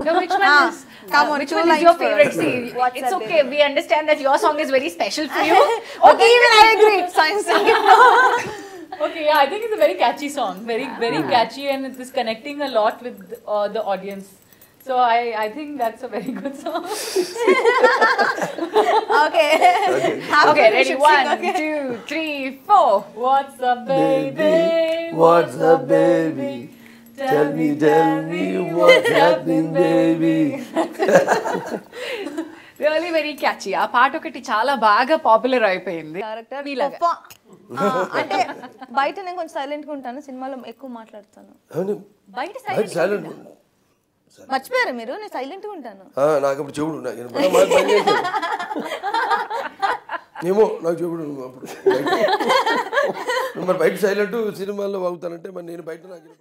No, which one is? Come on, which two one is lines your first. favorite? See, What's it's that okay. We understand that your song is very special for you. Okay, even I agree. Science. Okay, yeah, I think it's a very catchy song. Very catchy, and it is connecting a lot with the audience. So I think that's a very good song. Okay. Okay, ready? 1, 2, 3, 4. What's up, baby? What's up, baby? Tell me what's happening, baby? Really very catchy. ఆ పాట ఒకటి చాలా బాగా popular అయిపోయింది. Character మీలాగా. అంటే బయట నేను కొంచెం సైలెంట్ గా ఉంటాను, సినిమాలో ఎక్కువ మాట్లాడతాను. బయట సైలెంట్ మర్చిపోయారు మీరు, నేను సైలెంట్ గా ఉంటాను. నాకు అప్పుడు చెవుడు ఏమో నాకు చెవుడు అప్పుడు మరి బయట సైలెంట్ సినిమాల్లో వాగుతానంటే మరి నేను బయట నాకు